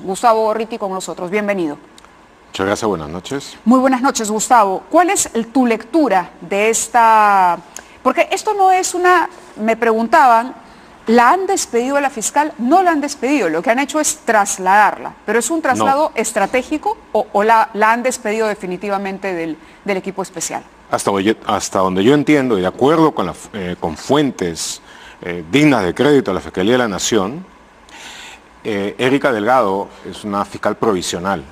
Gustavo Gorriti con nosotros, bienvenido. Muchas gracias, buenas noches. Muy buenas noches, Gustavo. ¿Cuál es tu lectura de esta...? Porque esto no es una... Me preguntaban, ¿la han despedido a la fiscal? No la han despedido, lo que han hecho es trasladarla. ¿Pero es un traslado estratégico o la han despedido definitivamente del equipo especial? Hasta donde yo entiendo, y de acuerdo con fuentes dignas de crédito de la Fiscalía de la Nación, Erika Delgado es una fiscal provisional.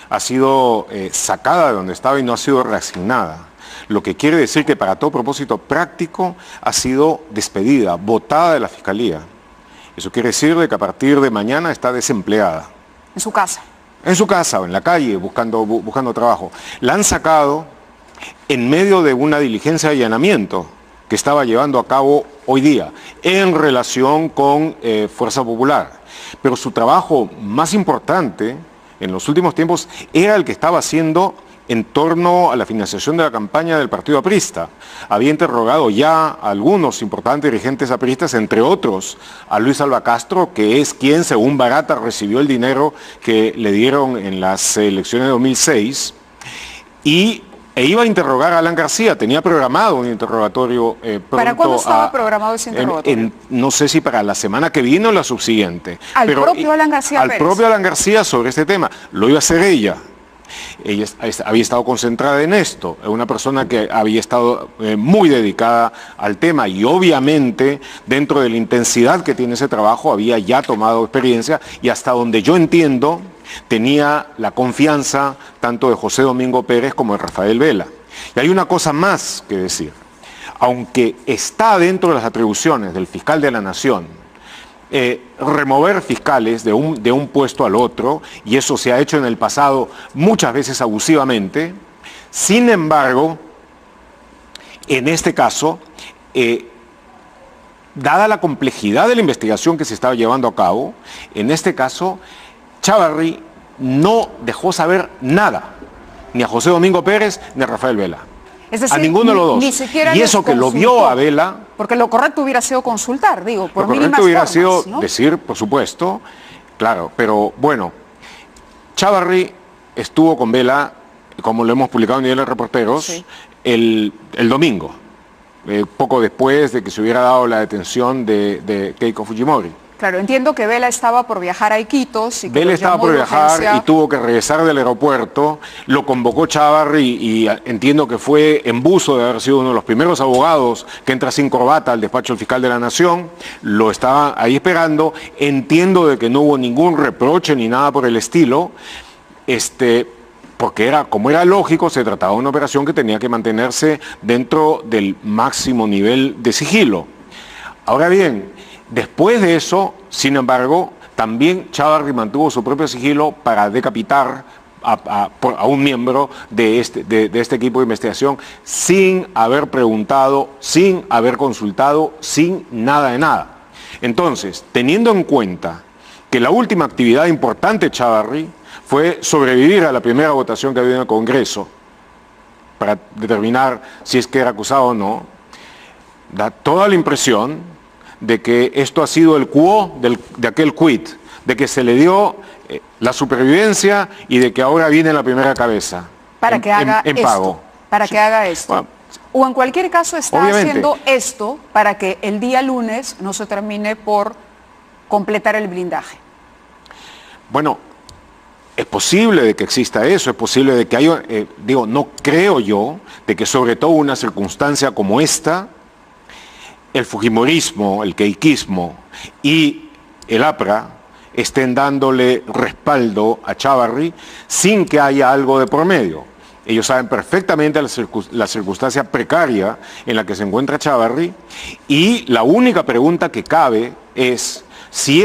Ha sido sacada de donde estaba y no ha sido reasignada. Lo que quiere decir que para todo propósito práctico ha sido despedida, botada de la Fiscalía. Eso quiere decir que a partir de mañana está desempleada. ¿En su casa? En su casa o en la calle buscando trabajo. La han sacado en medio de una diligencia de allanamiento que estaba llevando a cabo hoy día en relación con Fuerza Popular. Pero su trabajo más importante en los últimos tiempos era el que estaba haciendo en torno a la financiación de la campaña del partido aprista. Había interrogado ya a algunos importantes dirigentes apristas, entre otros a Luis Alba Castro, que es quien, según Barata, recibió el dinero que le dieron en las elecciones de 2006, e iba a interrogar a Alan García. Tenía programado un interrogatorio pronto. ¿Para cuándo estaba programado ese interrogatorio? No sé si para la semana que viene o la subsiguiente. ¿Al propio Alan García Pérez? Al propio Alan García sobre este tema. Lo iba a hacer ella. Ella había estado concentrada en esto, una persona que había estado muy dedicada al tema y obviamente dentro de la intensidad que tiene ese trabajo había ya tomado experiencia y hasta donde yo entiendo tenía la confianza tanto de José Domingo Pérez como de Rafael Vela. Y hay una cosa más que decir, aunque está dentro de las atribuciones del fiscal de la Nación, remover fiscales de un puesto al otro, y eso se ha hecho en el pasado muchas veces abusivamente. Sin embargo, en este caso, dada la complejidad de la investigación que se estaba llevando a cabo, en este caso, Chávarri no dejó saber nada, ni a José Domingo Pérez ni a Rafael Vela. Es decir, a ninguno de los dos. Ni siquiera y eso que lo vio a Vela. Porque lo correcto hubiera sido consultar, digo, por mínimas formas. Lo correcto hubiera formas, sido ¿no? decir, por supuesto, claro, pero bueno, Chávarri estuvo con Vela, como lo hemos publicado en Nivel de Reporteros, sí, el domingo, poco después de que se hubiera dado la detención de Keiko Fujimori. Claro, entiendo que Vela estaba por viajar a Iquitos. Y que Vela estaba por viajar y tuvo que regresar del aeropuerto, lo convocó Chávarri y entiendo que fue en buzo de haber sido uno de los primeros abogados que entra sin corbata al despacho del fiscal de la Nación, lo estaba ahí esperando, entiendo de que no hubo ningún reproche ni nada por el estilo, porque como era lógico, se trataba de una operación que tenía que mantenerse dentro del máximo nivel de sigilo. Ahora bien, después de eso, sin embargo, también Chávarri mantuvo su propio sigilo para decapitar a un miembro de este equipo de investigación sin haber preguntado, sin haber consultado, sin nada de nada. Entonces, teniendo en cuenta que la última actividad importante de Chávarri fue sobrevivir a la primera votación que había en el Congreso para determinar si es que era acusado o no, da toda la impresión de que esto ha sido el quo de aquel quid, de que se le dio la supervivencia y de que ahora viene la primera cabeza para que haga en esto, pago. para que haga esto. Bueno, o en cualquier caso está obviamente haciendo esto para que el día lunes no se termine por completar el blindaje. Bueno, es posible de que exista eso, es posible de que haya, no creo yo, de que sobre todo una circunstancia como esta, el fujimorismo, el queiquismo y el APRA estén dándole respaldo a Chávarri sin que haya algo de por medio. Ellos saben perfectamente la circunstancia precaria en la que se encuentra Chávarri y la única pregunta que cabe es si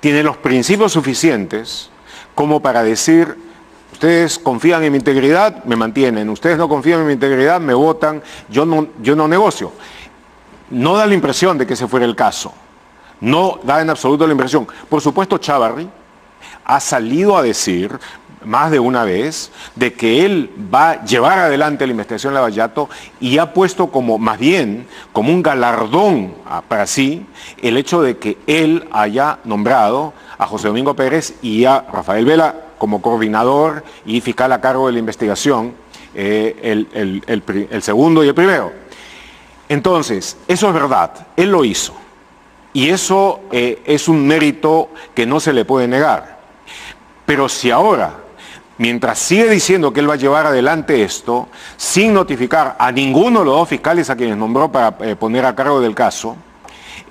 tiene los principios suficientes como para decir: ustedes confían en mi integridad, me mantienen; ustedes no confían en mi integridad, me votan, yo no negocio. No da la impresión de que ese fuera el caso. No da en absoluto la impresión. Por supuesto, Chávarri ha salido a decir más de una vez de que él va a llevar adelante la investigación de Lavallato y ha puesto más bien como un galardón para sí el hecho de que él haya nombrado a José Domingo Pérez y a Rafael Vela como coordinador y fiscal a cargo de la investigación, el segundo y el primero. Entonces, eso es verdad, él lo hizo. Y eso es un mérito que no se le puede negar. Pero si ahora, mientras sigue diciendo que él va a llevar adelante esto, sin notificar a ninguno de los dos fiscales a quienes nombró para poner a cargo del caso,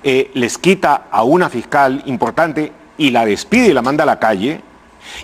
les quita a una fiscal importante y la despide y la manda a la calle,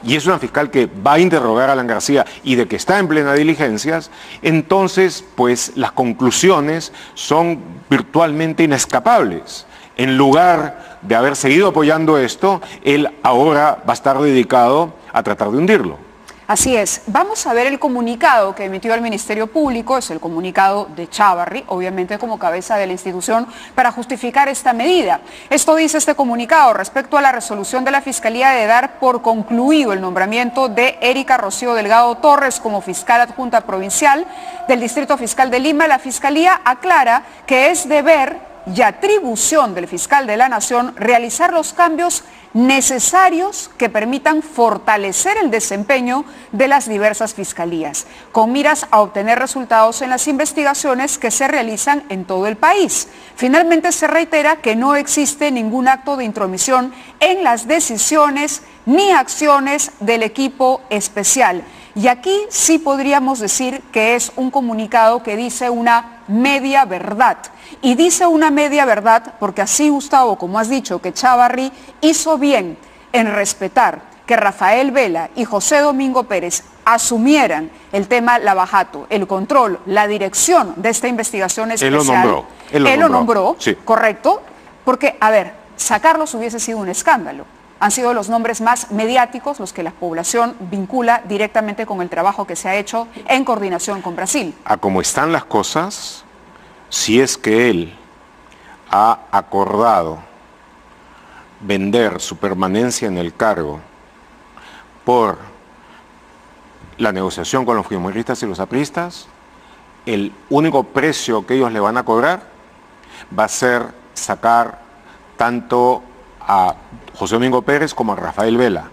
y es una fiscal que va a interrogar a Alan García y de que está en plena diligencias, entonces pues las conclusiones son virtualmente inescapables. En lugar de haber seguido apoyando esto, él ahora va a estar dedicado a tratar de hundirlo. Así es. Vamos a ver el comunicado que emitió el Ministerio Público, es el comunicado de Chávarri, obviamente como cabeza de la institución, para justificar esta medida. Esto dice este comunicado respecto a la resolución de la Fiscalía de dar por concluido el nombramiento de Erika Rocío Delgado Torres como fiscal adjunta provincial del Distrito Fiscal de Lima. La Fiscalía aclara que es deber y atribución del fiscal de la Nación realizar los cambios necesarios que permitan fortalecer el desempeño de las diversas fiscalías, con miras a obtener resultados en las investigaciones que se realizan en todo el país. Finalmente se reitera que no existe ningún acto de intromisión en las decisiones ni acciones del equipo especial. Y aquí sí podríamos decir que es un comunicado que dice una media verdad. Y dice una media verdad porque así, Gustavo, como has dicho, que Chávarri hizo bien en respetar que Rafael Vela y José Domingo Pérez asumieran el tema Lavajato, el control, la dirección de esta investigación especial. Él lo nombró, sí. Correcto, porque, a ver, sacarlos hubiese sido un escándalo. Han sido los nombres más mediáticos los que la población vincula directamente con el trabajo que se ha hecho en coordinación con Brasil. A como están las cosas, si es que él ha acordado vender su permanencia en el cargo por la negociación con los fujimoristas y los apristas, el único precio que ellos le van a cobrar va a ser sacar tanto a José Domingo Pérez como a Rafael Vela.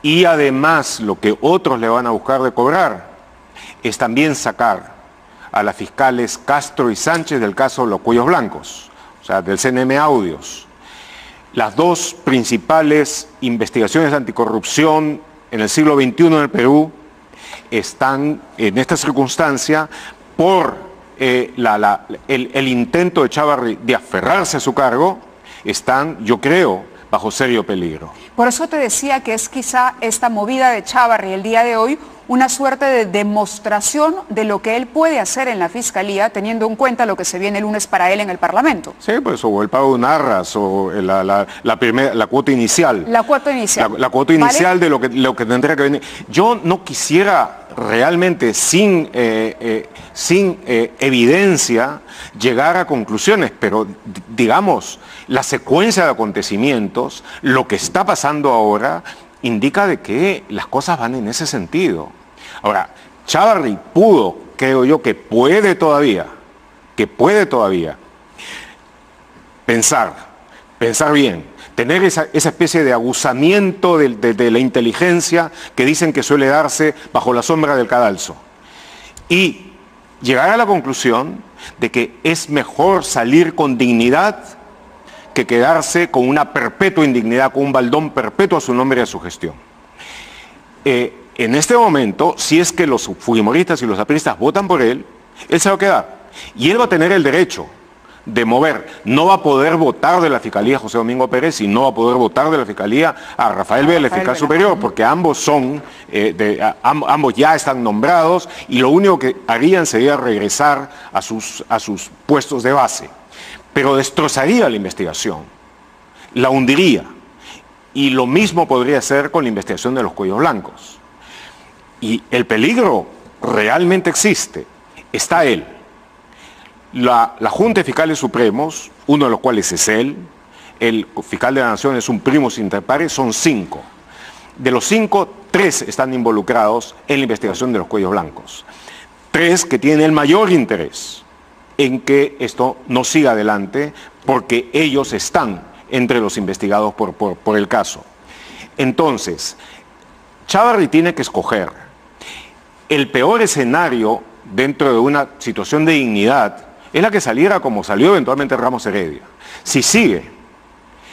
Y además lo que otros le van a buscar de cobrar es también sacar a las fiscales Castro y Sánchez del caso Los Cuellos Blancos, o sea, del CNM Audios. Las dos principales investigaciones de anticorrupción en el siglo XXI en el Perú están en esta circunstancia por el intento de Chávarri de aferrarse a su cargo, están, yo creo, bajo serio peligro. Por eso te decía que es quizá esta movida de Chávarri el día de hoy una suerte de demostración de lo que él puede hacer en la Fiscalía, teniendo en cuenta lo que se viene el lunes para él en el Parlamento. Sí, pues o el pago de un arras, o la cuota inicial. La cuota inicial. La cuota inicial, ¿vale? De lo que tendría que venir. Yo no quisiera realmente, sin evidencia, llegar a conclusiones, pero digamos, la secuencia de acontecimientos, lo que está pasando ahora, indica de que las cosas van en ese sentido. Ahora, Chávarri pudo, creo yo, que puede todavía pensar bien, tener esa especie de aguzamiento de la inteligencia que dicen que suele darse bajo la sombra del cadalso, y llegar a la conclusión de que es mejor salir con dignidad que quedarse con una perpetua indignidad, con un baldón perpetuo a su nombre y a su gestión. En este momento, si es que los fujimoristas y los apristas votan por él se va a quedar. Y él va a tener el derecho de mover. No va a poder votar de la Fiscalía a José Domingo Pérez y no va a poder votar de la Fiscalía a Rafael Vela, el fiscal superior, porque ambos ambos ya están nombrados y lo único que harían sería regresar a sus puestos de base. Pero destrozaría la investigación, la hundiría. Y lo mismo podría ser con la investigación de los Cuellos Blancos. Y el peligro realmente existe. Está él. La Junta de Fiscales Supremos, uno de los cuales es él, el fiscal de la Nación es un primus inter pares, son 5. De los 5, 3 están involucrados en la investigación de los Cuellos Blancos. 3 que tienen el mayor interés en que esto no siga adelante, porque ellos están entre los investigados por el caso. Entonces, Chávarri tiene que escoger. El peor escenario dentro de una situación de dignidad es la que saliera como salió eventualmente Ramos Heredia. Si sigue,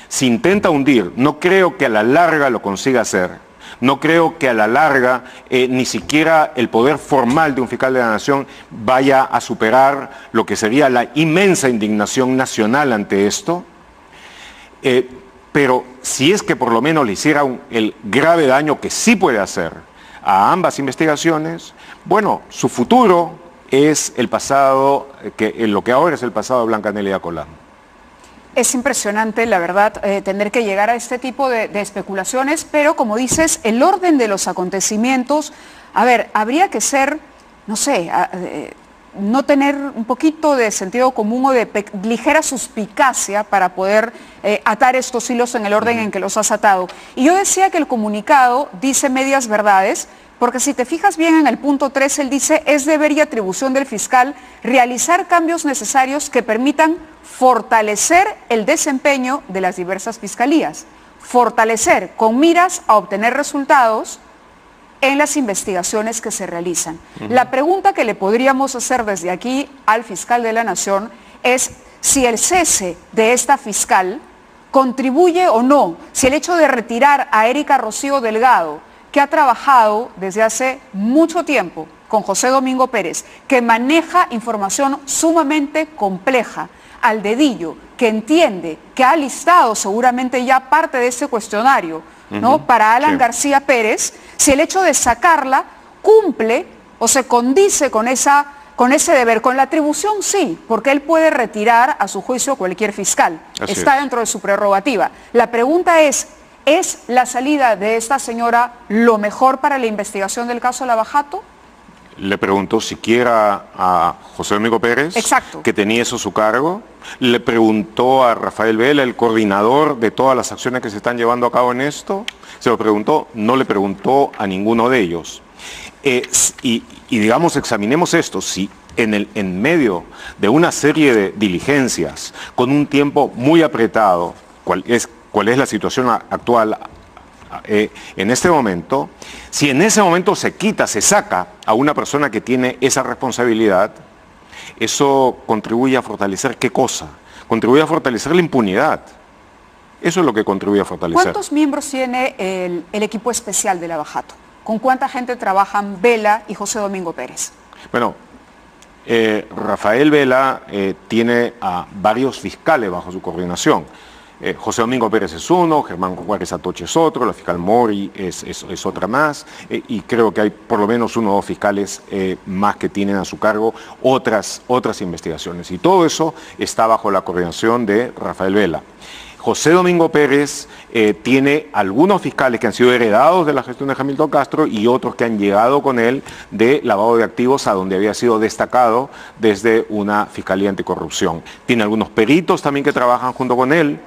si intenta hundir, no creo que a la larga lo consiga hacer. No creo que a la larga ni siquiera el poder formal de un fiscal de la nación vaya a superar lo que sería la inmensa indignación nacional ante esto. Pero si es que por lo menos le hiciera el grave daño que sí puede hacer a ambas investigaciones, bueno, su futuro es el pasado, lo que ahora es el pasado de Blanca Nelia Colán. Es impresionante, la verdad, tener que llegar a este tipo de especulaciones, pero como dices, el orden de los acontecimientos, a ver, habría que ser, no sé, no tener un poquito de sentido común o de ligera suspicacia para poder atar estos hilos en el orden en que los has atado. Y yo decía que el comunicado dice medias verdades, porque si te fijas bien en el punto 3, él dice, es deber y atribución del fiscal realizar cambios necesarios que permitan fortalecer el desempeño de las diversas fiscalías. Fortalecer con miras a obtener resultados en las investigaciones que se realizan. La pregunta que le podríamos hacer desde aquí al fiscal de la Nación es si el cese de esta fiscal contribuye o no, si el hecho de retirar a Erika Rocío Delgado, que ha trabajado desde hace mucho tiempo con José Domingo Pérez, que maneja información sumamente compleja, al dedillo, que entiende, que ha listado seguramente ya parte de ese cuestionario, ¿no? Para Alan García Pérez, si el hecho de sacarla cumple o se condice con ese deber, con la atribución sí, porque él puede retirar a su juicio cualquier fiscal, está dentro de su prerrogativa. La pregunta ¿es la salida de esta señora lo mejor para la investigación del caso Lava Jato? Le preguntó siquiera a José Domingo Pérez, exacto, que tenía eso a su cargo. Le preguntó a Rafael Vela, el coordinador de todas las acciones que se están llevando a cabo en esto. Se lo preguntó, no le preguntó a ninguno de ellos. Y digamos, examinemos esto. Si en medio de una serie de diligencias, con un tiempo muy apretado, cuál es la situación actual en este momento, si en ese momento se quita, se saca a una persona que tiene esa responsabilidad, eso contribuye a fortalecer ¿qué cosa? Contribuye a fortalecer la impunidad. Eso es lo que contribuye a fortalecer. ¿Cuántos miembros tiene el equipo especial de Lava Jato? ¿Con cuánta gente trabajan Vela y José Domingo Pérez? Bueno, Rafael Vela tiene a varios fiscales bajo su coordinación. José Domingo Pérez es uno, Germán Juárez Atoche es otro, la fiscal Mori es otra más, y creo que hay por lo menos 1 o 2 fiscales más que tienen a su cargo otras investigaciones. Y todo eso está bajo la coordinación de Rafael Vela. José Domingo Pérez tiene algunos fiscales que han sido heredados de la gestión de Hamilton Castro y otros que han llegado con él de lavado de activos a donde había sido destacado desde una fiscalía anticorrupción. Tiene algunos peritos también que trabajan junto con él.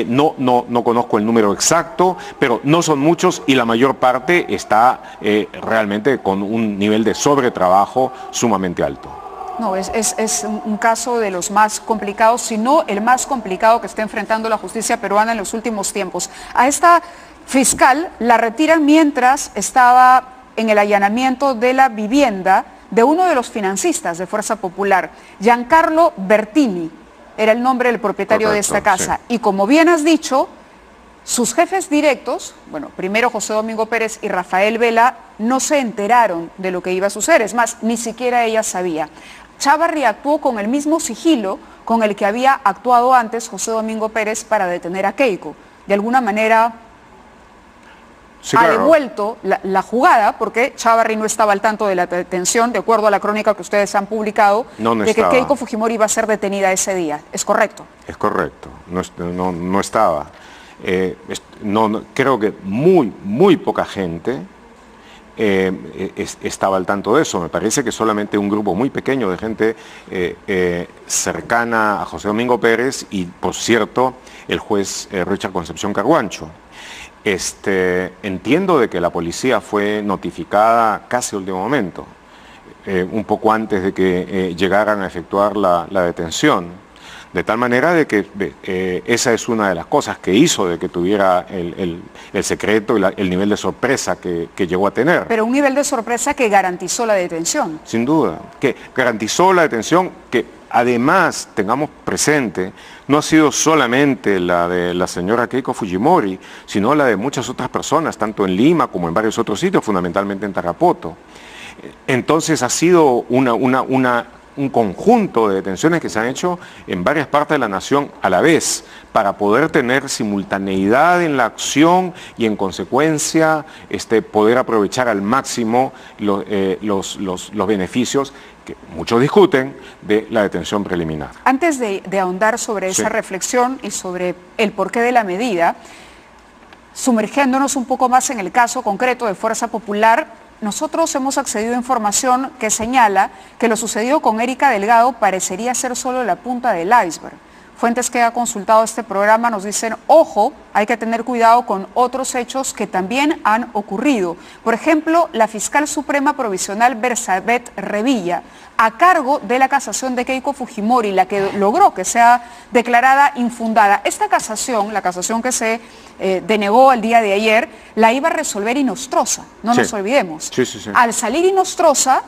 No conozco el número exacto, pero no son muchos y la mayor parte está realmente con un nivel de sobretrabajo sumamente alto. No, es un caso de los más complicados, si no el más complicado que está enfrentando la justicia peruana en los últimos tiempos. A esta fiscal la retiran mientras estaba en el allanamiento de la vivienda de uno de los financistas de Fuerza Popular, Giancarlo Bertini, era el nombre del propietario de esta casa. Sí. Y como bien has dicho, sus jefes directos, bueno, primero José Domingo Pérez y Rafael Vela, no se enteraron de lo que iba a suceder, es más, ni siquiera ella sabía. Chávarri actuó con el mismo sigilo con el que había actuado antes José Domingo Pérez para detener a Keiko. De alguna manera sí, ha devuelto la jugada, porque Chávarri no estaba al tanto de la detención, de acuerdo a la crónica que ustedes han publicado, de que Keiko Fujimori iba a ser detenida ese día. ¿Es correcto? Es correcto, no estaba. Creo que muy poca gente estaba al tanto de eso. Me parece que solamente un grupo muy pequeño de gente cercana a José Domingo Pérez y, por cierto, el juez Richard Concepción Carguancho. Entiendo de que la policía fue notificada casi al último momento, un poco antes de que llegaran a efectuar la detención. De tal manera de que esa es una de las cosas que hizo de que tuviera el secreto y el nivel de sorpresa que llegó a tener. Pero un nivel de sorpresa que garantizó la detención. Sin duda, que garantizó la detención, que además tengamos presente, no ha sido solamente la de la señora Keiko Fujimori, sino la de muchas otras personas, tanto en Lima como en varios otros sitios, fundamentalmente en Tarapoto. Entonces ha sido un conjunto de detenciones que se han hecho en varias partes de la nación a la vez, para poder tener simultaneidad en la acción y en consecuencia poder aprovechar al máximo los beneficios que muchos discuten de la detención preliminar. Antes de ahondar sobre esa reflexión y sobre el porqué de la medida, sumergiéndonos un poco más en el caso concreto de Fuerza Popular, nosotros hemos accedido a información que señala que lo sucedido con Erika Delgado parecería ser solo la punta del iceberg. Fuentes que ha consultado este programa nos dicen, ojo, hay que tener cuidado con otros hechos que también han ocurrido. Por ejemplo, la fiscal suprema provisional Bersabet Revilla, a cargo de la casación de Keiko Fujimori, la que logró que sea declarada infundada. Esta casación, la casación que se denegó el día de ayer, la iba a resolver Inostroza, no nos olvidemos. Al salir Inostroza,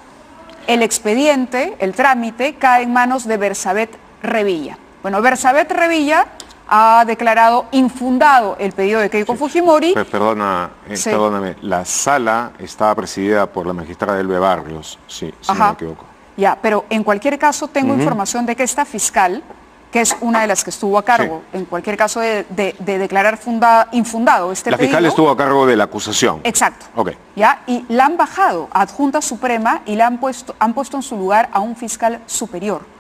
el expediente, el trámite, cae en manos de Bersabet Revilla. Bueno, Bersabet Revilla ha declarado infundado el pedido de Keiko Fujimori. Perdóname, la sala estaba presidida por la magistrada Elbe Barrios, si no me equivoco. Ya, pero en cualquier caso tengo información de que esta fiscal, que es una de las que estuvo a cargo, en cualquier caso de declarar infundado este pedido. La fiscal estuvo a cargo de la acusación. Exacto. Okay. ¿Ya? Y la han bajado a adjunta suprema y han puesto en su lugar a un fiscal superior.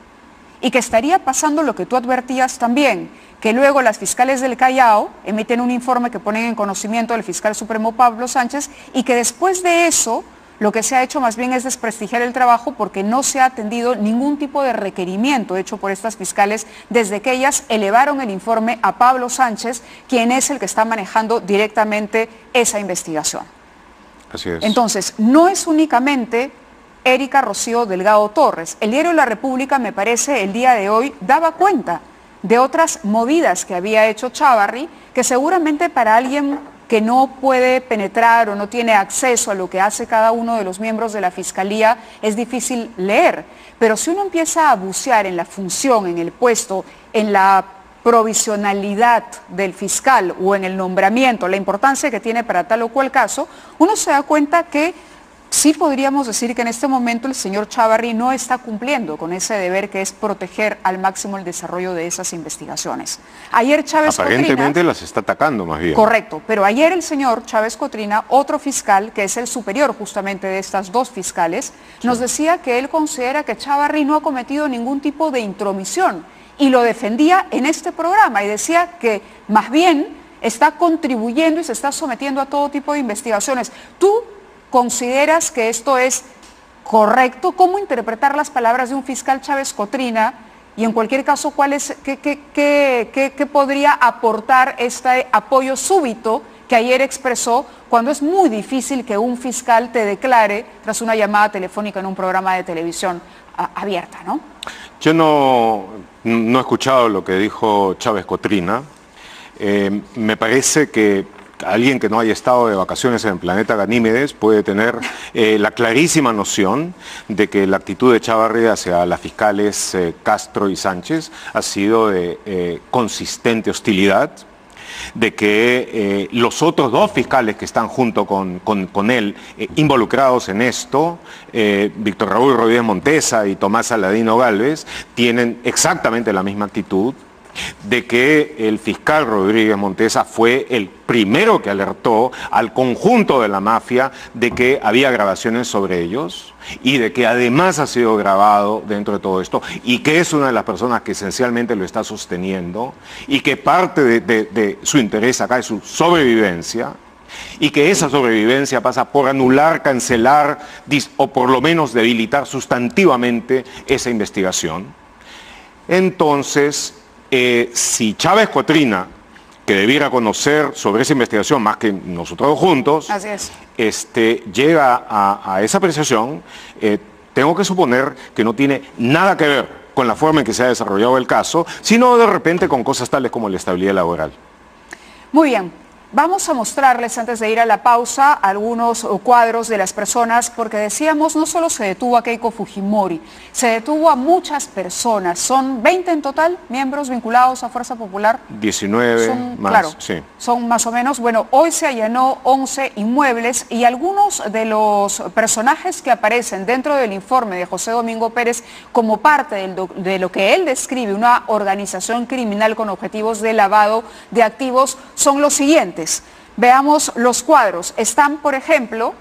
Y que estaría pasando lo que tú advertías también, que luego las fiscales del Callao emiten un informe que ponen en conocimiento del fiscal supremo Pablo Sánchez y que después de eso lo que se ha hecho más bien es desprestigiar el trabajo porque no se ha atendido ningún tipo de requerimiento hecho por estas fiscales desde que ellas elevaron el informe a Pablo Sánchez, quien es el que está manejando directamente esa investigación. Así es. Entonces, no es únicamente Erika Rocío Delgado Torres. El diario La República, me parece, el día de hoy daba cuenta de otras movidas que había hecho Chávarri, que seguramente para alguien que no puede penetrar o no tiene acceso a lo que hace cada uno de los miembros de la Fiscalía es difícil leer. Pero si uno empieza a bucear en la función, en el puesto, en la provisionalidad del fiscal o en el nombramiento, la importancia que tiene para tal o cual caso, uno se da cuenta que sí podríamos decir que en este momento el señor Chávarri no está cumpliendo con ese deber que es proteger al máximo el desarrollo de esas investigaciones. Ayer Chávez Aparentemente Cotrina, las está atacando más bien. Correcto, pero ayer el señor Chávez Cotrina, otro fiscal, que es el superior justamente de estas dos fiscales, nos decía que él considera que Chávarri no ha cometido ningún tipo de intromisión y lo defendía en este programa y decía que más bien está contribuyendo y se está sometiendo a todo tipo de investigaciones. ¿Tú consideras que esto es correcto? ¿Cómo interpretar las palabras de un fiscal Chávez Cotrina? Y en cualquier caso, ¿qué podría aportar este apoyo súbito que ayer expresó cuando es muy difícil que un fiscal te declare tras una llamada telefónica en un programa de televisión abierta, ¿no? Yo no he escuchado lo que dijo Chávez Cotrina. Me parece que alguien que no haya estado de vacaciones en el planeta Ganímedes puede tener la clarísima noción de que la actitud de Chávarri hacia las fiscales Castro y Sánchez ha sido de consistente hostilidad, de que los otros dos fiscales que están junto con él involucrados en esto, Víctor Raúl Rodríguez Montesa y Tomás Aladino Gálvez, tienen exactamente la misma actitud, de que el fiscal Rodríguez Montesa fue el primero que alertó al conjunto de la mafia de que había grabaciones sobre ellos y de que además ha sido grabado dentro de todo esto y que es una de las personas que esencialmente lo está sosteniendo y que parte de su interés acá es su sobrevivencia y que esa sobrevivencia pasa por anular, cancelar o por lo menos debilitar sustantivamente esa investigación. Entonces, si Chávez Cotrina, que debiera conocer sobre esa investigación más que nosotros juntos, así es, llega a esa apreciación, tengo que suponer que no tiene nada que ver con la forma en que se ha desarrollado el caso, sino de repente con cosas tales como la estabilidad laboral. Muy bien. Vamos a mostrarles, antes de ir a la pausa, algunos cuadros de las personas, porque decíamos, no solo se detuvo a Keiko Fujimori, se detuvo a muchas personas. Son 20 en total miembros vinculados a Fuerza Popular. 19 son, más, claro, sí. Son más o menos. Bueno, hoy se allanó 11 inmuebles y algunos de los personajes que aparecen dentro del informe de José Domingo Pérez como parte de lo que él describe, una organización criminal con objetivos de lavado de activos, son los siguientes. Veamos los cuadros. Están, por ejemplo,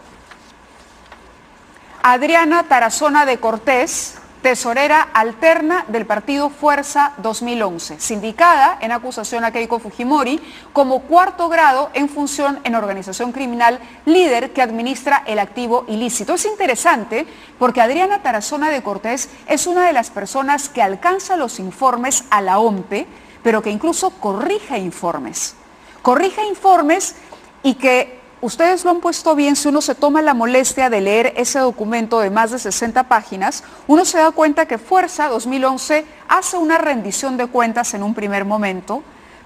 Adriana Tarazona de Cortés, tesorera alterna del partido Fuerza 2011, sindicada en acusación a Keiko Fujimori como cuarto grado en función en organización criminal, líder que administra el activo ilícito. Es interesante porque Adriana Tarazona de Cortés es una de las personas que alcanza los informes a la OMPE, pero que incluso corrige informes y que ustedes lo han puesto bien. Si uno se toma la molestia de leer ese documento de más de 60 páginas, uno se da cuenta que Fuerza 2011 hace una rendición de cuentas en un primer momento,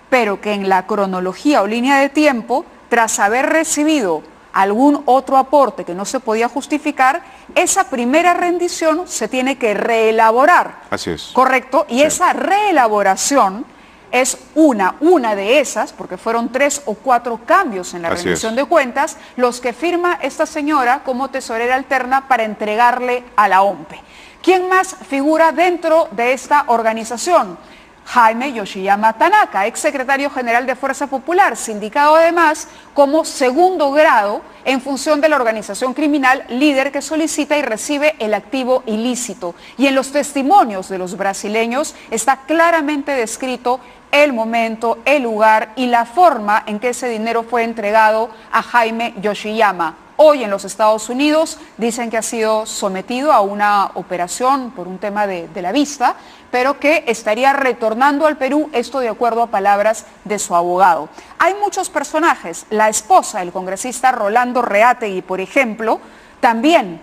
pero que en la cronología o línea de tiempo, tras haber recibido algún otro aporte que no se podía justificar, esa primera rendición se tiene que reelaborar. Así es. ¿Correcto? Y sí, esa reelaboración es una de esas, porque fueron 3 o 4 cambios en la rendición de cuentas, los que firma esta señora como tesorera alterna para entregarle a la OMPE. ¿Quién más figura dentro de esta organización? Jaime Yoshiyama Tanaka, ex secretario general de Fuerza Popular, sindicado además como segundo grado en función de la organización criminal, líder que solicita y recibe el activo ilícito. Y en los testimonios de los brasileños está claramente descrito el momento, el lugar y la forma en que ese dinero fue entregado a Jaime Yoshiyama. Hoy en los Estados Unidos dicen que ha sido sometido a una operación por un tema de la vista, pero que estaría retornando al Perú, esto de acuerdo a palabras de su abogado. Hay muchos personajes. La esposa del congresista Rolando Reategui, por ejemplo, también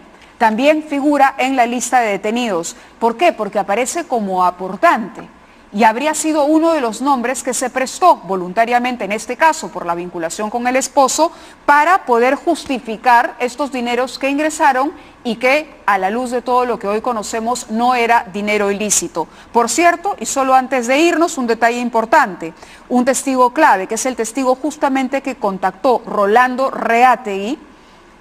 figura en la lista de detenidos. ¿Por qué? Porque aparece como aportante. Y habría sido uno de los nombres que se prestó voluntariamente, en este caso por la vinculación con el esposo, para poder justificar estos dineros que ingresaron y que, a la luz de todo lo que hoy conocemos, no era dinero ilícito. Por cierto, y solo antes de irnos, un detalle importante, un testigo clave, que es el testigo justamente que contactó Rolando Reategui,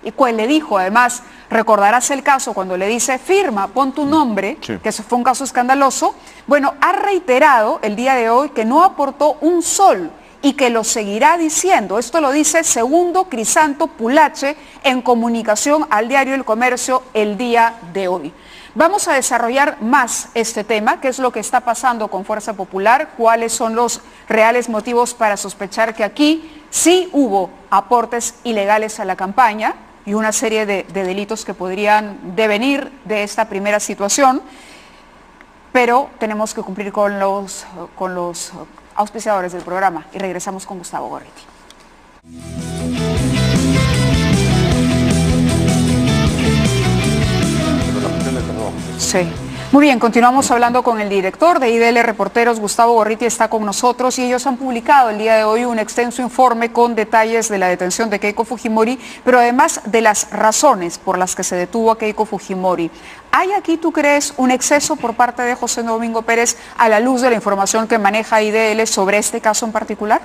y cual le dijo, además, recordarás el caso cuando le dice, firma, pon tu nombre, sí, que eso fue un caso escandaloso. Bueno, ha reiterado el día de hoy que no aportó un sol y que lo seguirá diciendo. Esto lo dice Segundo Crisanto Pulache en comunicación al diario El Comercio el día de hoy. Vamos a desarrollar más este tema, qué es lo que está pasando con Fuerza Popular, cuáles son los reales motivos para sospechar que aquí sí hubo aportes ilegales a la campaña y una serie de delitos que podrían devenir de esta primera situación, pero tenemos que cumplir con los auspiciadores del programa y regresamos con Gustavo Gorriti. Sí. Muy bien, continuamos hablando con el director de IDL Reporteros, Gustavo Gorriti, está con nosotros y ellos han publicado el día de hoy un extenso informe con detalles de la detención de Keiko Fujimori, pero además de las razones por las que se detuvo a Keiko Fujimori. ¿Hay aquí, tú crees, un exceso por parte de José Domingo Pérez a la luz de la información que maneja IDL sobre este caso en particular?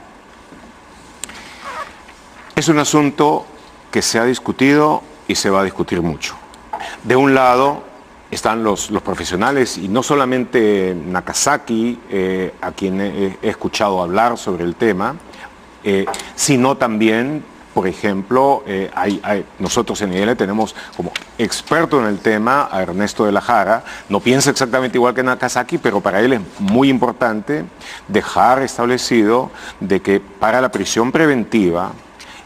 Es un asunto que se ha discutido y se va a discutir mucho. De un lado están los profesionales, y no solamente Nakazaki, a quien he escuchado hablar sobre el tema, sino también, por ejemplo, nosotros en IDL tenemos como experto en el tema a Ernesto de la Jara. No piensa exactamente igual que Nakazaki, pero para él es muy importante dejar establecido de que para la prisión preventiva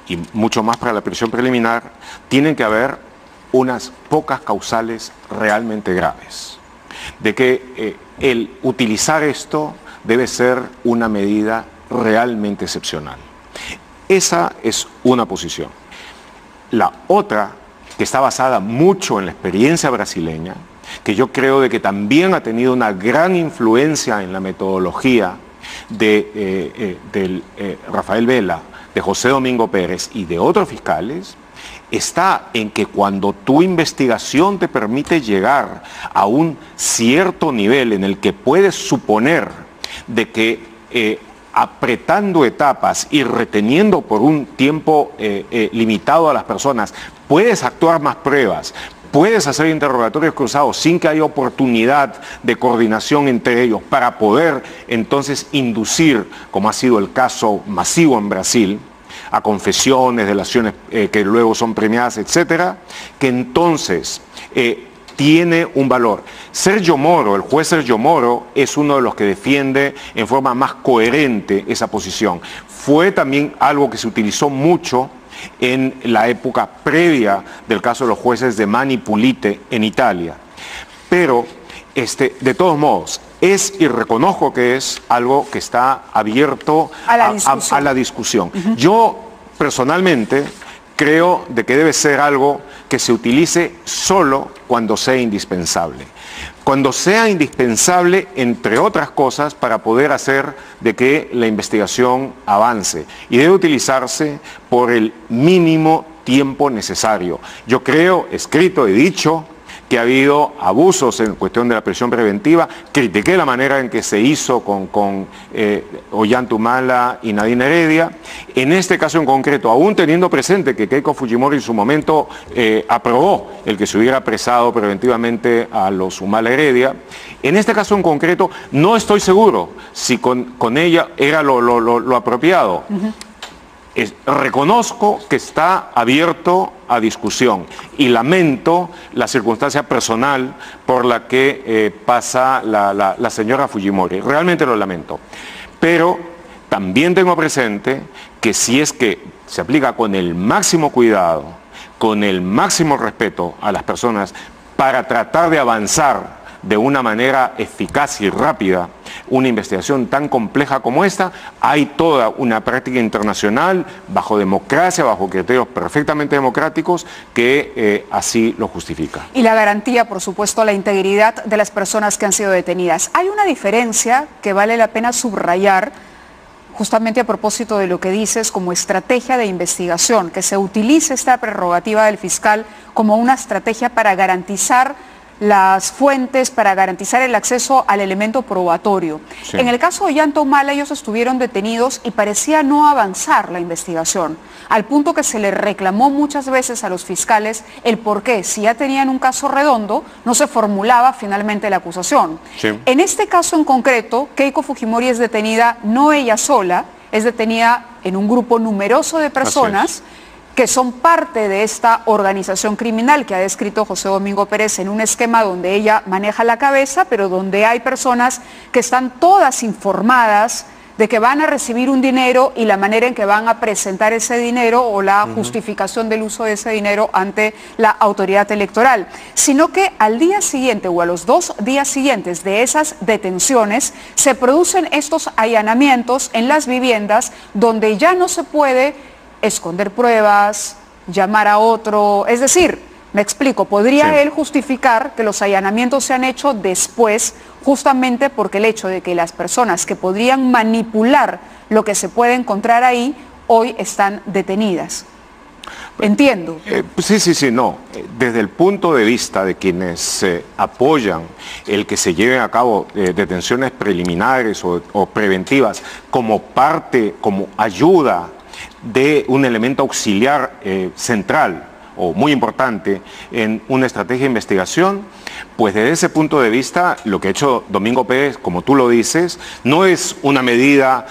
y mucho más para la prisión preliminar tienen que haber unas pocas causales realmente graves, de que el utilizar esto debe ser una medida realmente excepcional. Esa es una posición. La otra, que está basada mucho en la experiencia brasileña, que yo creo de que también ha tenido una gran influencia en la metodología de Rafael Vela, de José Domingo Pérez y de otros fiscales, está en que cuando tu investigación te permite llegar a un cierto nivel en el que puedes suponer de que apretando etapas y reteniendo por un tiempo limitado a las personas, puedes actuar más pruebas, puedes hacer interrogatorios cruzados sin que haya oportunidad de coordinación entre ellos para poder entonces inducir, como ha sido el caso masivo en Brasil, a confesiones, delaciones que luego son premiadas, etcétera, que entonces tiene un valor. Sergio Moro, el juez Sergio Moro, es uno de los que defiende en forma más coherente esa posición. Fue también algo que se utilizó mucho en la época previa del caso de los jueces de Mani Pulite en Italia. Pero, de todos modos, es, y reconozco que es algo que está abierto a la discusión. Yo, personalmente, creo de que debe ser algo que se utilice solo cuando sea indispensable. Cuando sea indispensable, entre otras cosas, para poder hacer de que la investigación avance. Y debe utilizarse por el mínimo tiempo necesario. Yo creo, escrito, he dicho, que ha habido abusos en cuestión de la prisión preventiva. Critiqué la manera en que se hizo con Ollanta Humala y Nadine Heredia. En este caso en concreto, aún teniendo presente que Keiko Fujimori en su momento aprobó el que se hubiera apresado preventivamente a los Humala Heredia, en este caso en concreto no estoy seguro si con ella era lo apropiado. Reconozco que está abierto a discusión y lamento la circunstancia personal por la que pasa la señora Fujimori. Realmente lo lamento. Pero también tengo presente que si es que se aplica con el máximo cuidado, con el máximo respeto a las personas para tratar de avanzar de una manera eficaz y rápida una investigación tan compleja como esta, hay toda una práctica internacional bajo democracia, bajo criterios perfectamente democráticos que así lo justifica. Y la garantía, por supuesto, a la integridad de las personas que han sido detenidas. Hay una diferencia que vale la pena subrayar, justamente a propósito de lo que dices como estrategia de investigación, que se utilice esta prerrogativa del fiscal como una estrategia para garantizar las fuentes, para garantizar el acceso al elemento probatorio. Sí. En el caso de Ollanta Humala, ellos estuvieron detenidos y parecía no avanzar la investigación, al punto que se le reclamó muchas veces a los fiscales el por qué, si ya tenían un caso redondo, no se formulaba finalmente la acusación. Sí. En este caso en concreto, Keiko Fujimori es detenida no ella sola, es detenida en un grupo numeroso de personas que son parte de esta organización criminal que ha descrito José Domingo Pérez en un esquema donde ella maneja la cabeza, pero donde hay personas que están todas informadas de que van a recibir un dinero y la manera en que van a presentar ese dinero o la justificación del uso de ese dinero ante la autoridad electoral, sino que al día siguiente o a los 2 días siguientes de esas detenciones se producen estos allanamientos en las viviendas donde ya no se puede esconder pruebas, llamar a otro, es decir, me explico, podría él justificar que los allanamientos se han hecho después, justamente porque el hecho de que las personas que podrían manipular lo que se puede encontrar ahí, hoy están detenidas. Entiendo. Sí, no. Desde el punto de vista de quienes apoyan el que se lleven a cabo detenciones preliminares o preventivas como parte, como ayuda de un elemento auxiliar central o muy importante en una estrategia de investigación, pues desde ese punto de vista lo que ha hecho Domingo Pérez, como tú lo dices, no es una medida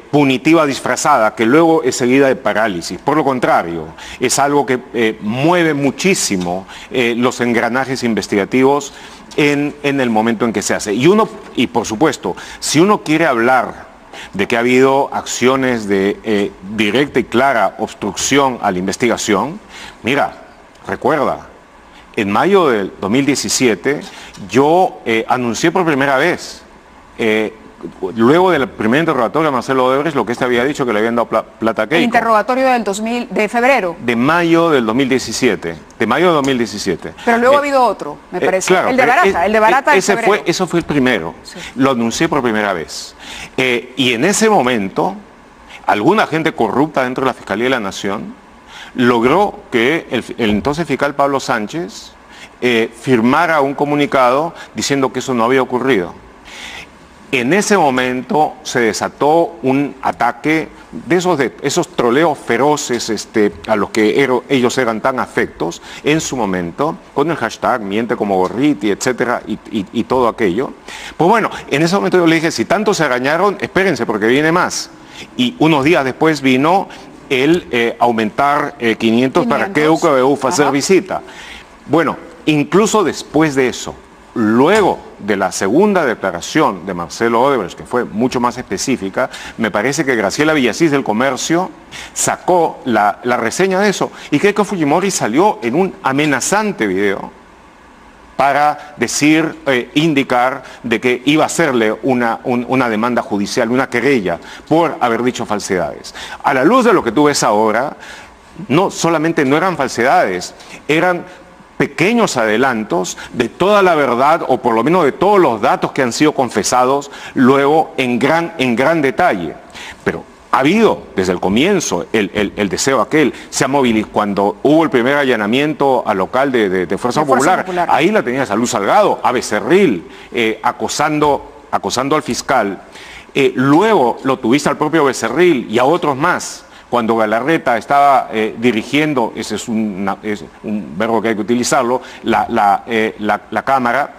punitiva disfrazada que luego es seguida de parálisis. Por lo contrario, es algo que mueve muchísimo los engranajes investigativos en el momento en que se hace. Y por supuesto, si uno quiere hablar de que ha habido acciones de directa y clara obstrucción a la investigación, mira, recuerda, en mayo del 2017 yo anuncié por primera vez luego del primer interrogatorio de Marcelo Odebrecht, lo que este había dicho que le habían dado plata a Keiko. El interrogatorio de febrero. De mayo del 2017. De mayo de 2017. Pero luego ha habido otro, me parece. Claro, el de Barata de febrero. Eso fue el primero. Sí. Lo anuncié por primera vez. Y en ese momento, alguna gente corrupta dentro de la Fiscalía de la Nación logró que el entonces fiscal Pablo Sánchez firmara un comunicado diciendo que eso no había ocurrido. En ese momento se desató un ataque de esos troleos feroces a los que ellos eran tan afectos en su momento, con el hashtag miente como Gorriti, etcétera, y todo aquello. Pues bueno, en ese momento yo le dije, si tanto se arañaron, espérense porque viene más. Y unos días después vino el aumentar 500 para que UQBU fue a hacer visita. Bueno, incluso después de eso, luego de la segunda declaración de Marcelo Odebrecht, que fue mucho más específica, me parece que Graciela Villasís del Comercio sacó la reseña de eso. Y Keiko Fujimori salió en un amenazante video para decir, indicar de que iba a hacerle una demanda judicial, una querella, por haber dicho falsedades. A la luz de lo que tú ves ahora, no solamente no eran falsedades, eran pequeños adelantos de toda la verdad, o por lo menos de todos los datos que han sido confesados luego en gran detalle. Pero ha habido desde el comienzo el deseo aquel, se ha movilizado cuando hubo el primer allanamiento al local de Fuerza Popular, ahí la tenía Salud Salgado, a Becerril, acosando al fiscal, luego lo tuviste al propio Becerril y a otros más. Cuando Galarreta estaba dirigiendo, ese es un verbo que hay que utilizarlo, la Cámara,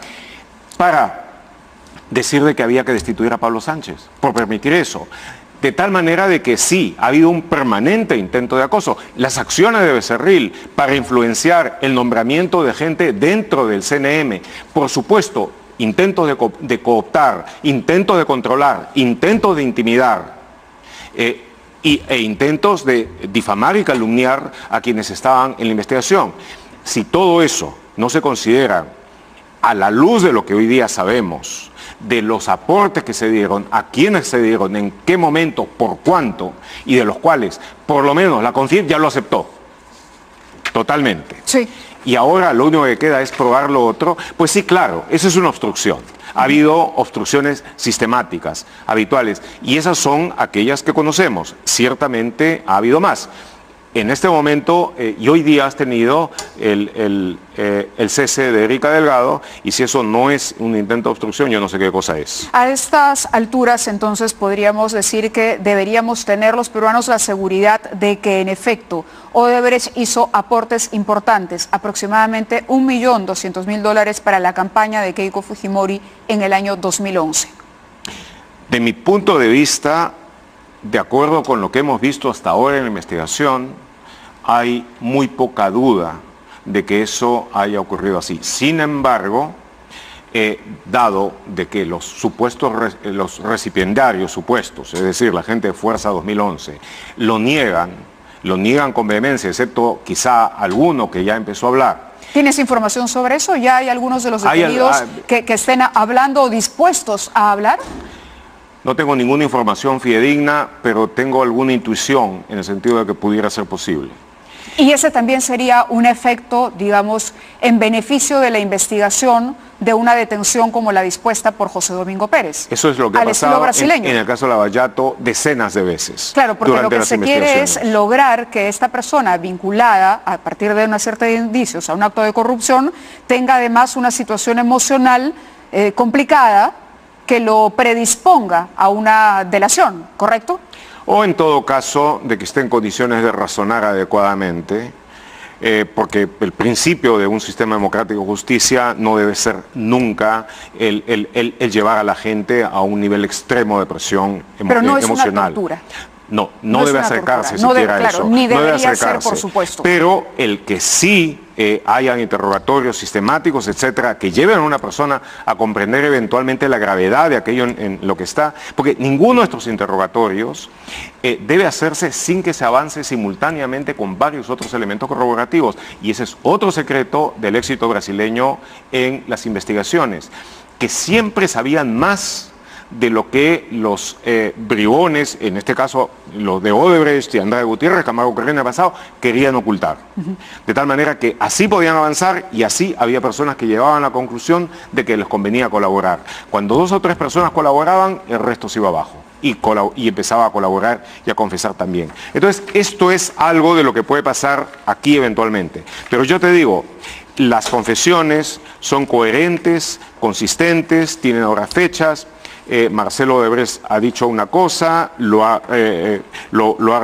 para decir de que había que destituir a Pablo Sánchez, por permitir eso. De tal manera de que sí, ha habido un permanente intento de acoso. Las acciones de Becerril para influenciar el nombramiento de gente dentro del CNM, por supuesto, intentos de cooptar, intentos de controlar, intentos de intimidar, e intentos de difamar y calumniar a quienes estaban en la investigación. Si todo eso no se considera a la luz de lo que hoy día sabemos, de los aportes que se dieron, a quiénes se dieron, en qué momento, por cuánto, y de los cuales, por lo menos, la CONFIEP ya lo aceptó, totalmente. Sí. Y ahora lo único que queda es probar lo otro, pues sí, claro, eso es una obstrucción. Ha habido obstrucciones sistemáticas, habituales, y esas son aquellas que conocemos. Ciertamente ha habido más. En este momento, y hoy día has tenido el cese de Erika Delgado, y si eso no es un intento de obstrucción, yo no sé qué cosa es. A estas alturas, entonces, podríamos decir que deberíamos tener los peruanos la seguridad de que, en efecto, Odebrecht hizo aportes importantes, aproximadamente $1.200.000 para la campaña de Keiko Fujimori en el año 2011. De mi punto de vista, de acuerdo con lo que hemos visto hasta ahora en la investigación, hay muy poca duda de que eso haya ocurrido así. Sin embargo, dado de que los recipiendarios supuestos, es decir, la gente de Fuerza 2011, lo niegan con vehemencia, excepto quizá alguno que ya empezó a hablar. ¿Tienes información sobre eso? ¿Ya hay algunos de los detenidos que estén hablando o dispuestos a hablar? No tengo ninguna información fidedigna, pero tengo alguna intuición en el sentido de que pudiera ser posible. Y ese también sería un efecto, digamos, en beneficio de la investigación de una detención como la dispuesta por José Domingo Pérez. Eso es lo que ha pasado en el caso de Lavallato decenas de veces. Claro, porque lo que se quiere es lograr que esta persona vinculada a partir de una serie de indicios a un acto de corrupción tenga además una situación emocional complicada que lo predisponga a una delación, ¿correcto? O en todo caso, de que esté en condiciones de razonar adecuadamente, porque el principio de un sistema democrático de justicia no debe ser nunca el llevar a la gente a un nivel extremo de presión emocional. Pero no es una tortura. No debe acercarse siquiera a eso. Ni debería ser, por supuesto. Pero el que sí hayan interrogatorios sistemáticos, etcétera, que lleven a una persona a comprender eventualmente la gravedad de aquello en lo que está, porque ninguno de estos interrogatorios debe hacerse sin que se avance simultáneamente con varios otros elementos corroborativos, y ese es otro secreto del éxito brasileño en las investigaciones, que siempre sabían más de lo que los bribones, en este caso los de Odebrecht y Andrade Gutiérrez, Camargo Correa pasado, querían ocultar. De tal manera que así podían avanzar y así había personas que llevaban a la conclusión de que les convenía colaborar. Cuando 2 o 3 personas colaboraban, el resto se iba abajo y empezaba a colaborar y a confesar también. Entonces, esto es algo de lo que puede pasar aquí eventualmente. Pero yo te digo, las confesiones son coherentes, consistentes, tienen ahora fechas. Marcelo Odebrecht ha dicho una cosa, lo ha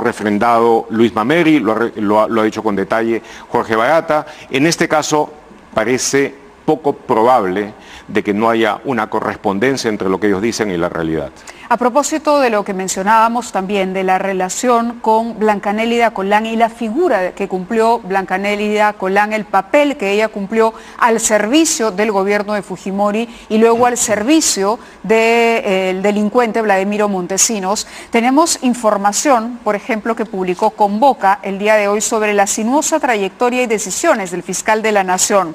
refrendado Luis Mameri, lo ha dicho con detalle Jorge Barata. En este caso parece poco probable de que no haya una correspondencia entre lo que ellos dicen y la realidad. A propósito de lo que mencionábamos también, de la relación con Blanca Nélida Colán y la figura que cumplió Blanca Nélida Colán, el papel que ella cumplió al servicio del gobierno de Fujimori y luego al servicio del delincuente Vladimiro Montesinos, tenemos información, por ejemplo, que publicó Convoca el día de hoy sobre la sinuosa trayectoria y decisiones del fiscal de la Nación.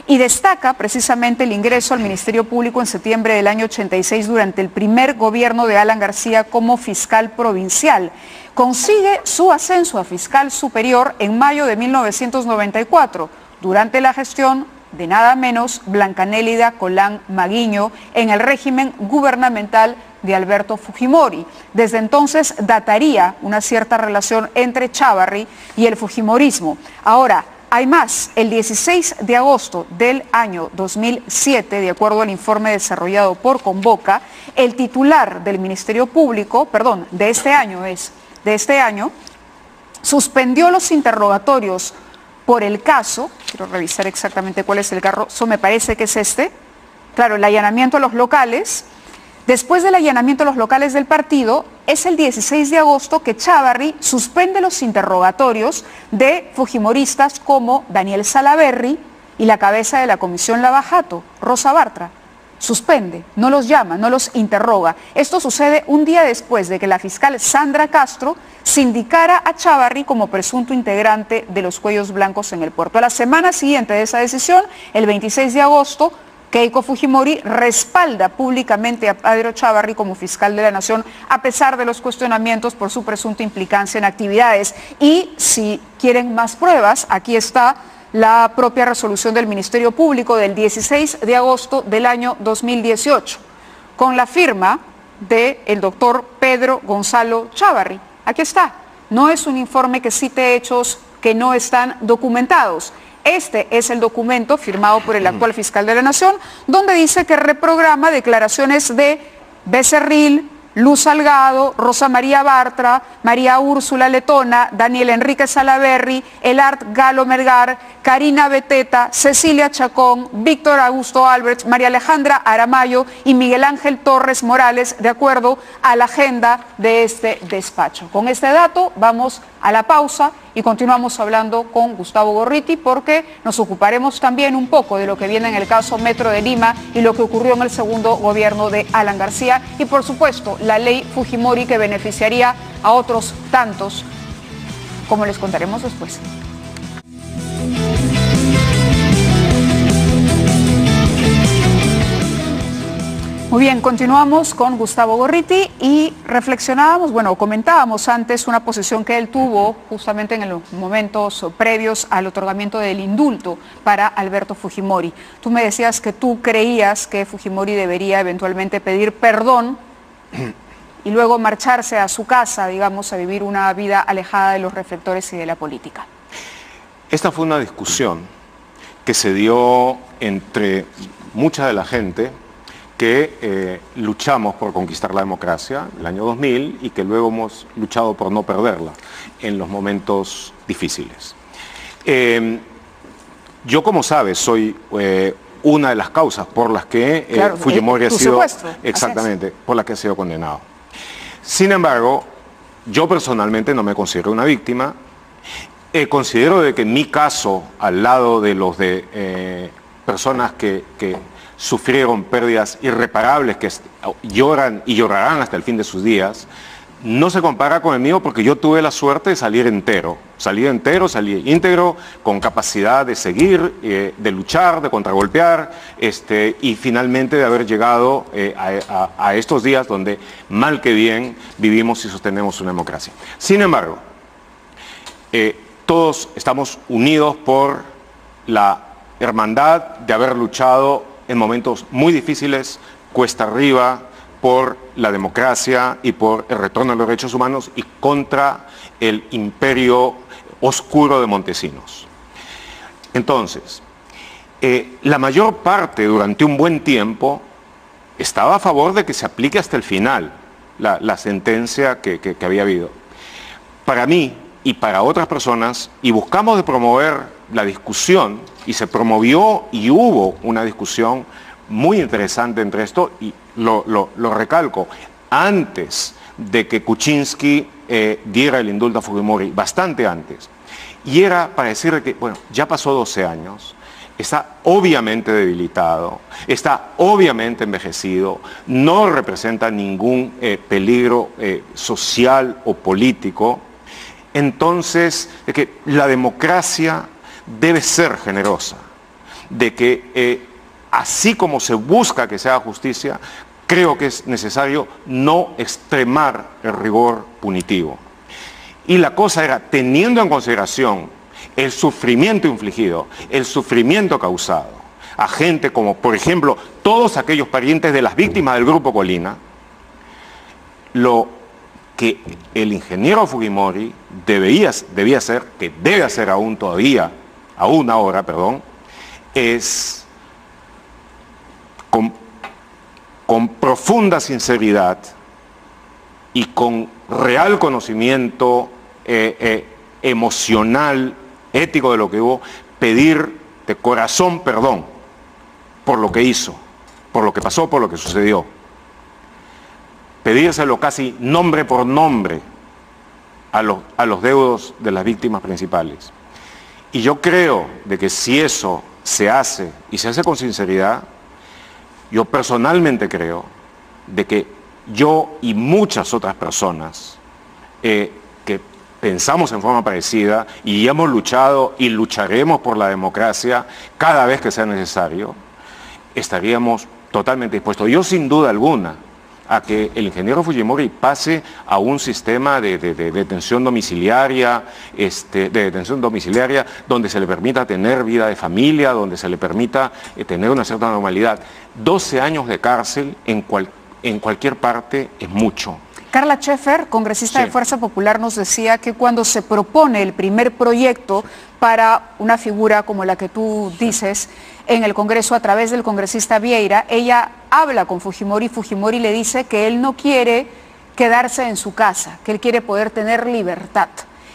Y destaca precisamente el ingreso al Ministerio Público en septiembre del año 86 durante el primer gobierno de Alan García como fiscal provincial. Consigue su ascenso a fiscal superior en mayo de 1994, durante la gestión de nada menos Blanca Nélida Colán Maguiño en el régimen gubernamental de Alberto Fujimori. Desde entonces dataría una cierta relación entre Chávarri y el fujimorismo. Ahora, hay más. El 16 de agosto del año 2007, de acuerdo al informe desarrollado por Convoca, el titular del Ministerio Público, de este año, suspendió los interrogatorios por el caso, quiero revisar exactamente cuál es el caso, me parece que es este, claro, el allanamiento a los locales. Después del allanamiento a los locales del partido, es el 16 de agosto que Chávarri suspende los interrogatorios de fujimoristas como Daniel Salaverry y la cabeza de la comisión Lavajato, Rosa Bartra. Suspende, no los llama, no los interroga. Esto sucede un día después de que la fiscal Sandra Castro sindicara a Chávarri como presunto integrante de los Cuellos Blancos en el puerto. A la semana siguiente de esa decisión, el 26 de agosto, Keiko Fujimori respalda públicamente a Pedro Chávarri como fiscal de la Nación a pesar de los cuestionamientos por su presunta implicancia en actividades. Y si quieren más pruebas, aquí está la propia resolución del Ministerio Público del 16 de agosto del año 2018, con la firma del doctor Pedro Gonzalo Chávarri. Aquí está. No es un informe que cite hechos que no están documentados. Este es el documento firmado por el actual fiscal de la Nación, donde dice que reprograma declaraciones de Becerril, Luz Salgado, Rosa María Bartra, María Úrsula Letona, Daniel Enrique Salaverry, Elart Galo Melgar, Karina Beteta, Cecilia Chacón, Víctor Augusto Albrecht, María Alejandra Aramayo y Miguel Ángel Torres Morales, de acuerdo a la agenda de este despacho. Con este dato vamos a la pausa y continuamos hablando con Gustavo Gorriti porque nos ocuparemos también un poco de lo que viene en el caso Metro de Lima y lo que ocurrió en el segundo gobierno de Alan García y por supuesto la ley Fujimori que beneficiaría a otros tantos, como les contaremos después. Muy bien, continuamos con Gustavo Gorriti y reflexionábamos, comentábamos antes una posición que él tuvo justamente en los momentos previos al otorgamiento del indulto para Alberto Fujimori. Tú me decías que tú creías que Fujimori debería eventualmente pedir perdón y luego marcharse a su casa, digamos, a vivir una vida alejada de los reflectores y de la política. Esta fue una discusión que se dio entre mucha de la gente que luchamos por conquistar la democracia en el año 2000 y que luego hemos luchado por no perderla en los momentos difíciles. Yo, como sabes, soy una de las causas por las que Fujimori ha sido, exactamente, por las que ha sido condenado. Sin embargo, yo personalmente no me considero una víctima. Considero de que en mi caso, al lado de los de personas que sufrieron pérdidas irreparables, que lloran y llorarán hasta el fin de sus días, no se compara con el mío porque yo tuve la suerte de salir entero, salí íntegro, con capacidad de seguir, de luchar, de contragolpear, y finalmente de haber llegado a estos días donde mal que bien vivimos y sostenemos una democracia. Sin embargo, todos estamos unidos por la hermandad de haber luchado en momentos muy difíciles, cuesta arriba, por la democracia y por el retorno a los derechos humanos y contra el imperio oscuro de Montesinos. Entonces, la mayor parte durante un buen tiempo estaba a favor de que se aplique hasta el final la sentencia que había habido. Para mí y para otras personas, y buscamos de promover la discusión, y se promovió y hubo una discusión muy interesante entre esto, y lo recalco, antes de que Kuczynski diera el indulto a Fujimori, bastante antes, y era para decirle que, bueno, ya pasó 12 años, está obviamente debilitado, está obviamente envejecido, no representa ningún peligro social o político, entonces de que la democracia debe ser generosa, de que así como se busca que se haga justicia, creo que es necesario no extremar el rigor punitivo. Y la cosa era, teniendo en consideración el sufrimiento infligido, el sufrimiento causado a gente como, por ejemplo, todos aquellos parientes de las víctimas del Grupo Colina, lo que el ingeniero Fujimori debía hacer, que debe hacer aún ahora, es con profunda sinceridad y con real conocimiento emocional, ético de lo que hubo, pedir de corazón perdón por lo que hizo, por lo que pasó, por lo que sucedió. Pedírselo casi nombre por nombre a los deudos de las víctimas principales. Y yo creo de que si eso se hace, y se hace con sinceridad, yo personalmente creo de que yo y muchas otras personas que pensamos en forma parecida y hemos luchado y lucharemos por la democracia cada vez que sea necesario, estaríamos totalmente dispuestos. Yo sin duda alguna a que el ingeniero Fujimori pase a un sistema de detención domiciliaria, donde se le permita tener vida de familia, donde se le permita tener una cierta normalidad. 12 años de cárcel en cualquier parte es mucho. Carla Schaeffer, congresista de Fuerza Popular, nos decía que cuando se propone el primer proyecto para una figura como la que tú dices en el Congreso a través del congresista Vieira, ella habla con Fujimori y Fujimori le dice que él no quiere quedarse en su casa, que él quiere poder tener libertad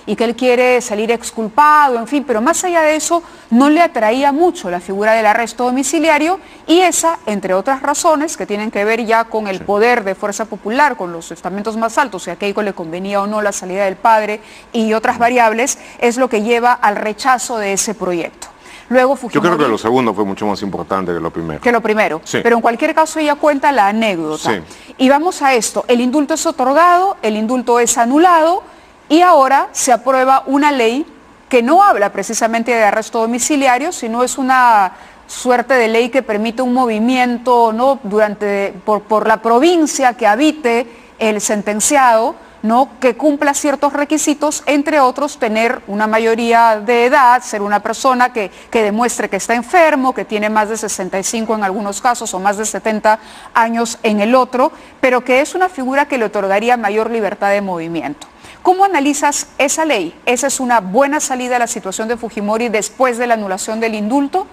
y que él quiere salir exculpado, en fin, pero más allá de eso no le atraía mucho la figura del arresto domiciliario y esa, entre otras razones que tienen que ver ya con el poder de Fuerza Popular, con los estamentos más altos, si a Keiko le convenía o no la salida del padre y otras variables, es lo que lleva al rechazo de ese proyecto. Luego Fujimori, yo creo que lo segundo fue mucho más importante que lo primero. Que lo primero, sí. Pero en cualquier caso ella cuenta la anécdota. Sí. Y vamos a esto, el indulto es otorgado, el indulto es anulado, y ahora se aprueba una ley que no habla precisamente de arresto domiciliario, sino es una suerte de ley que permite un movimiento, ¿no?, por la provincia que habite el sentenciado, ¿no?, que cumpla ciertos requisitos, entre otros tener una mayoría de edad, ser una persona que demuestre que está enfermo, que tiene más de 65 en algunos casos o más de 70 años en el otro, pero que es una figura que le otorgaría mayor libertad de movimiento. ¿Cómo analizas esa ley? ¿Esa es una buena salida a la situación de Fujimori después de la anulación del indulto?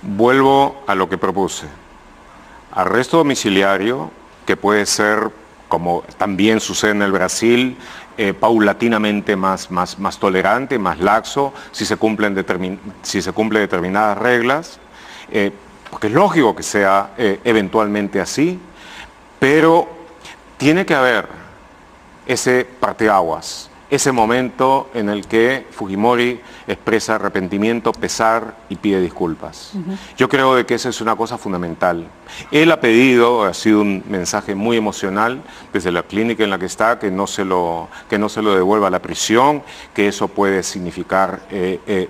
Vuelvo a lo que propuse. Arresto domiciliario, que puede ser, como también sucede en el Brasil, paulatinamente más tolerante, más laxo, si se cumplen determinadas reglas, porque es lógico que sea eventualmente así, pero tiene que haber ese parteaguas ese momento en el que Fujimori expresa arrepentimiento, pesar y pide disculpas. Yo creo de que esa es una cosa fundamental. Él ha pedido, ha sido un mensaje muy emocional desde la clínica en la que está, que no se lo devuelva a la prisión, que eso puede significar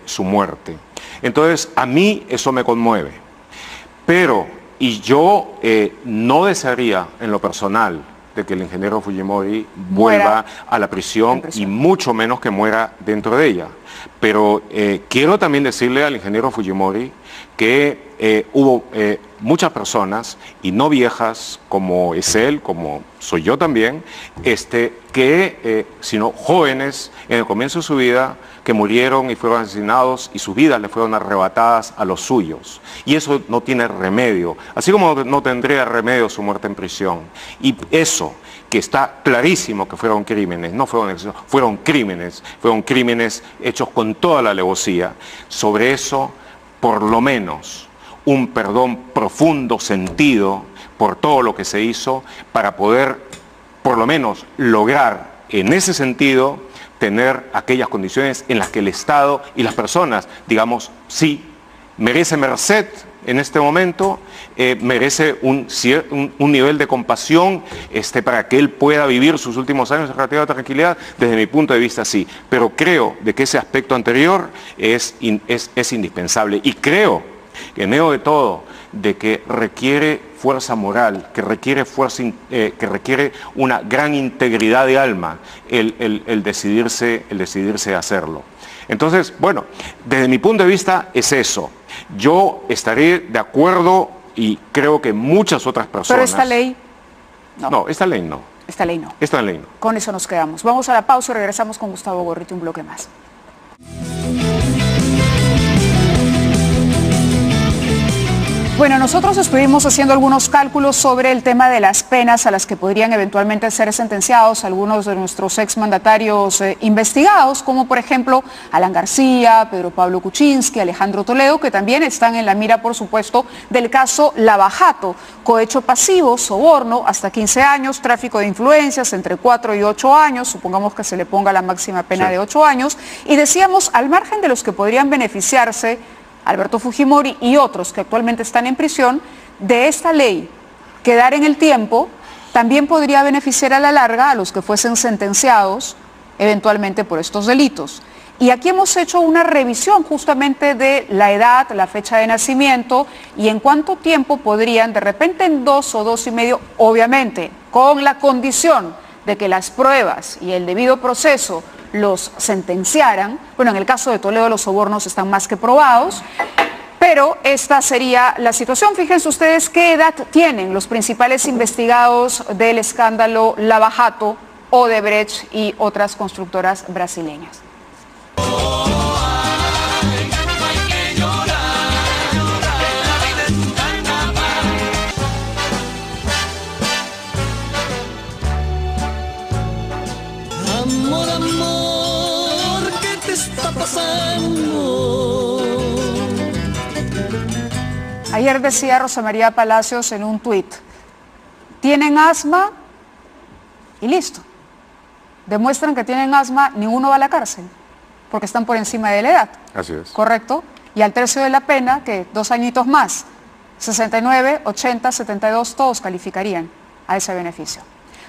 su muerte. Entonces, a mí eso me conmueve. Pero, y yo no desearía en lo personal de que el ingeniero Fujimori vuelva a la prisión y mucho menos que muera dentro de ella. Pero quiero también decirle al ingeniero Fujimori que hubo muchas personas, y no viejas como es él, como soy yo también, sino jóvenes en el comienzo de su vida, que murieron y fueron asesinados y sus vidas le fueron arrebatadas a los suyos. Y eso no tiene remedio, así como no tendría remedio su muerte en prisión. Y eso, que está clarísimo que fueron crímenes, no fueron excesos, fueron crímenes hechos con toda la alevosía. Sobre eso, por lo menos, un perdón profundo, sentido, por todo lo que se hizo, para poder, por lo menos, lograr, en ese sentido, tener aquellas condiciones en las que el Estado y las personas, digamos, sí, merece merced en este momento, merece un nivel de compasión para que él pueda vivir sus últimos años en relativa tranquilidad. Desde mi punto de vista, sí, pero creo de que ese aspecto anterior es indispensable, y creo que en medio de todo, de que requiere fuerza moral, que requiere una gran integridad de alma el decidirse a hacerlo. Entonces, bueno, desde mi punto de vista es eso. Yo estaré de acuerdo, y creo que muchas otras personas... Pero esta ley... No, esta ley no. Esta ley no. Esta ley no. Con eso nos quedamos. Vamos a la pausa y regresamos con Gustavo Gorriti, un bloque más. Bueno, nosotros estuvimos haciendo algunos cálculos sobre el tema de las penas a las que podrían eventualmente ser sentenciados algunos de nuestros exmandatarios investigados, como por ejemplo Alan García, Pedro Pablo Kuczynski, Alejandro Toledo, que también están en la mira, por supuesto, del caso Lava-Jato, cohecho pasivo, soborno, hasta 15 años, tráfico de influencias entre 4 y 8 años, supongamos que se le ponga la máxima pena de 8 años, y decíamos, al margen de los que podrían beneficiarse, Alberto Fujimori y otros que actualmente están en prisión, de esta ley quedar en el tiempo, también podría beneficiar a la larga a los que fuesen sentenciados eventualmente por estos delitos. Y aquí hemos hecho una revisión justamente de la edad, la fecha de nacimiento y en cuánto tiempo podrían, de repente en 2 o 2 y medio, obviamente, con la condición de que las pruebas y el debido proceso los sentenciaran. Bueno, en el caso de Toledo los sobornos están más que probados, pero esta sería la situación. Fíjense ustedes qué edad tienen los principales investigados del escándalo Lava-Jato, Odebrecht y otras constructoras brasileñas. Amor, amor, ¿qué te está pasando? Ayer decía Rosa María Palacios en un tuit, tienen asma y listo. Demuestran que tienen asma, ninguno va a la cárcel, porque están por encima de la edad. Así es. ¿Correcto? Y al tercio de la pena, que 2 añitos más, 69, 80, 72, todos calificarían a ese beneficio.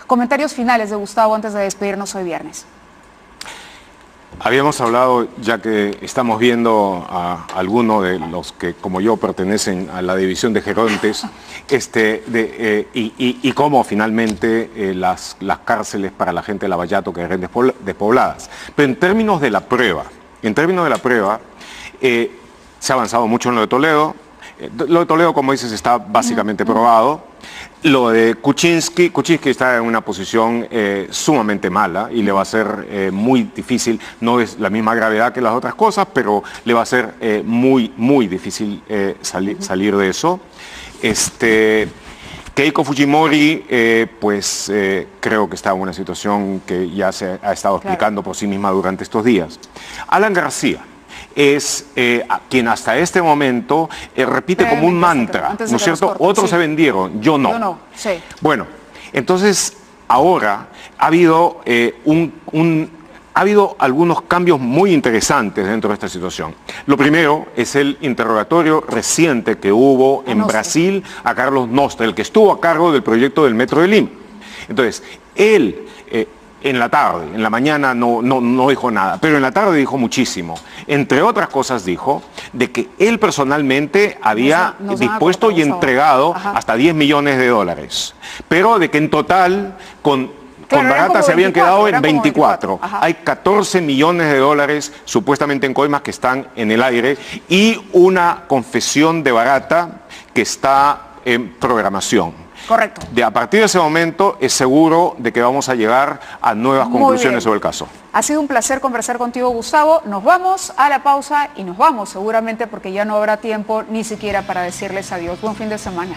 Comentarios finales de Gustavo antes de despedirnos hoy viernes. Habíamos hablado, ya que estamos viendo a algunos de los que, como yo, pertenecen a la división de gerontes, y cómo finalmente las cárceles para la gente de Lavallato quedarían despobladas. Pero en términos de la prueba, se ha avanzado mucho en lo de Toledo. Lo de Toledo, como dices, está básicamente probado. Lo de Kuczynski está en una posición sumamente mala y le va a ser muy difícil, no es la misma gravedad que las otras cosas, pero le va a ser muy difícil salir de eso. Keiko Fujimori, creo que está en una situación que ya se ha estado explicando por sí misma durante estos días. Alan García es quien hasta este momento repite como un mantra, ¿no es cierto? Otros se vendieron, yo no. Yo no, sí. Bueno, entonces ahora ha habido ha habido algunos cambios muy interesantes dentro de esta situación. Lo primero es el interrogatorio reciente que hubo en Brasil a Carlos Nostra, el que estuvo a cargo del proyecto del Metro de Lima. Entonces, él en la tarde, en la mañana no dijo nada, pero en la tarde dijo muchísimo. Entre otras cosas dijo de que él personalmente había dispuesto y entregado hasta 10 millones de dólares, pero de que en total con Barata se habían quedado en 24. Hay 14 millones de dólares supuestamente en coimas que están en el aire y una confesión de Barata que está en programación. Correcto. A partir de ese momento es seguro de que vamos a llegar a nuevas conclusiones sobre el caso. Ha sido un placer conversar contigo, Gustavo. Nos vamos a la pausa y nos vamos seguramente porque ya no habrá tiempo ni siquiera para decirles adiós. Buen fin de semana.